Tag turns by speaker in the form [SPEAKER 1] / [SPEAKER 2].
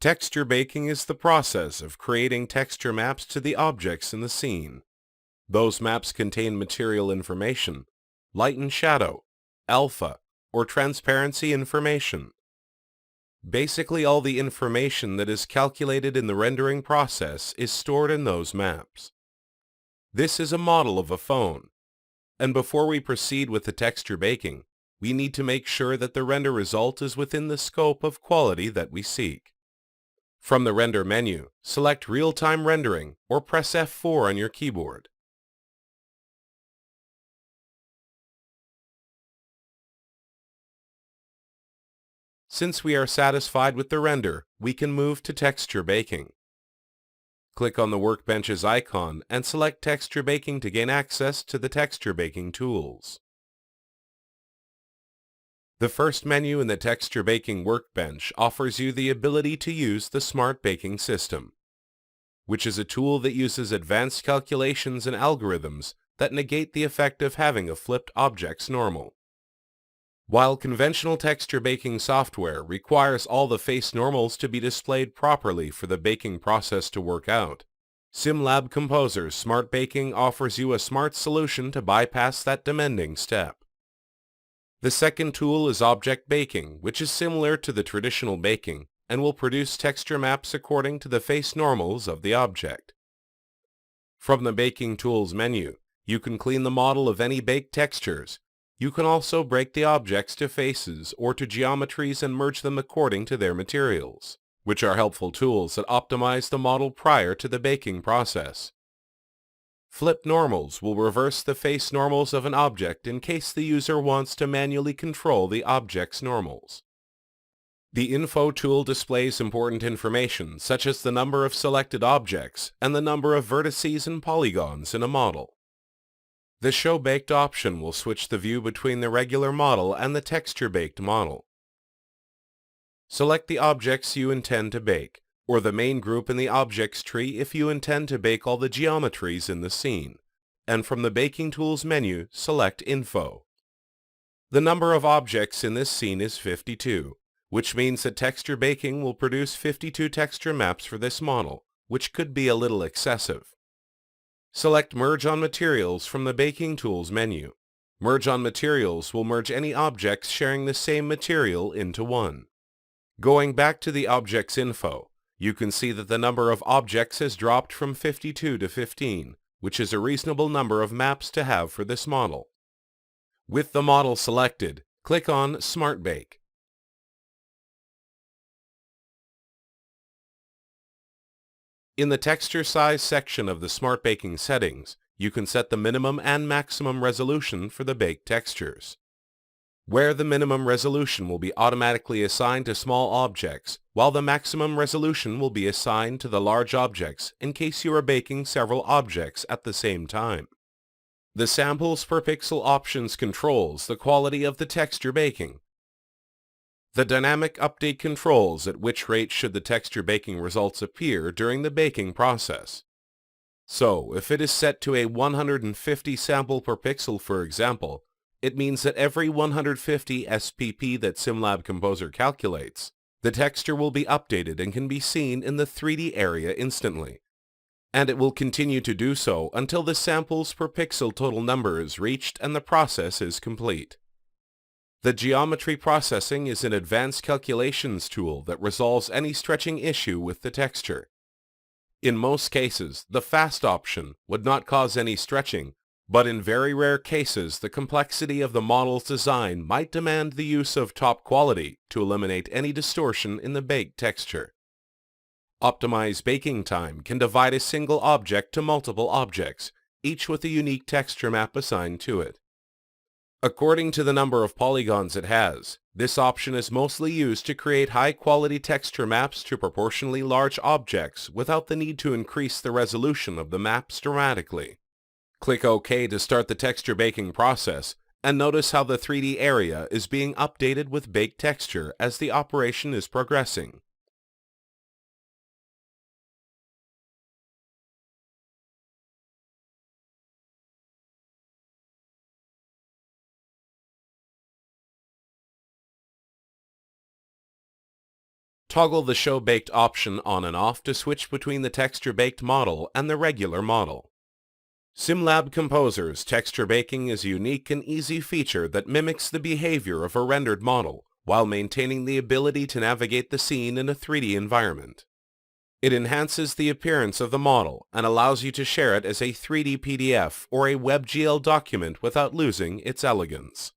[SPEAKER 1] Texture baking is the process of creating texture maps to the objects in the scene. Those maps contain material information, light and shadow, alpha, or transparency information. Basically, all the information that is calculated in the rendering process is stored in those maps. This is a model of a phone, and before we proceed with the texture baking, we need to make sure that the render result is within the scope of quality that we seek. From the Render menu, select Real-Time Rendering or press F4 on your keyboard. Since we are satisfied with the render, we can move to Texture Baking. Click on the Workbench's icon and select Texture Baking to gain access to the Texture Baking tools. The first menu in the Texture Baking workbench offers you the ability to use the Smart Baking System, which is a tool that uses advanced calculations and algorithms that negate the effect of having a flipped object's normal. While conventional texture baking software requires all the face normals to be displayed properly for the baking process to work out, SimLab Composer's Smart Baking offers you a smart solution to bypass that demanding step. The second tool is Object Baking, which is similar to the traditional baking and will produce texture maps according to the face normals of the object. From the Baking Tools menu, you can clean the model of any baked textures. You can also break the objects to faces or to geometries and merge them according to their materials, which are helpful tools that optimize the model prior to the baking process. Flip normals will reverse the face normals of an object in case the user wants to manually control the object's normals. The Info tool displays important information such as the number of selected objects and the number of vertices and polygons in a model. The Show Baked option will switch the view between the regular model and the texture baked model. Select the objects you intend to bake, or the main group in the objects tree if you intend to bake all the geometries in the scene, and from the Baking Tools menu, select Info. The number of objects in this scene is 52, which means that texture baking will produce 52 texture maps for this model, which could be a little excessive. Select Merge on Materials from the Baking Tools menu. Merge on Materials will merge any objects sharing the same material into one. Going back to the Objects Info, you can see that the number of objects has dropped from 52 to 15, which is a reasonable number of maps to have for this model. With the model selected, click on Smart Bake. In the Texture Size section of the Smart Baking settings, you can set the minimum and maximum resolution for the baked textures. Where the minimum resolution will be automatically assigned to small objects, while the maximum resolution will be assigned to the large objects in case you are baking several objects at the same time. The Samples per Pixel options controls the quality of the texture baking. The Dynamic Update controls at which rate should the texture baking results appear during the baking process. So, if it is set to a 150 sample per pixel, for example, it means that every 150 SPP that SimLab Composer calculates, the texture will be updated and can be seen in the 3D area instantly. And it will continue to do so until the samples per pixel total number is reached and the process is complete. The Geometry Processing is an advanced calculations tool that resolves any stretching issue with the texture. In most cases, the Fast option would not cause any stretching, but in very rare cases, the complexity of the model's design might demand the use of top quality to eliminate any distortion in the baked texture. Optimize Baking Time can divide a single object to multiple objects, each with a unique texture map assigned to it. According to the number of polygons it has, this option is mostly used to create high-quality texture maps to proportionally large objects without the need to increase the resolution of the maps dramatically. Click OK to start the texture baking process, and notice how the 3D area is being updated with baked texture as the operation is progressing. Toggle the Show Baked option on and off to switch between the texture baked model and the regular model. SimLab Composer's texture baking is a unique and easy feature that mimics the behavior of a rendered model while maintaining the ability to navigate the scene in a 3D environment. It enhances the appearance of the model and allows you to share it as a 3D PDF or a WebGL document without losing its elegance.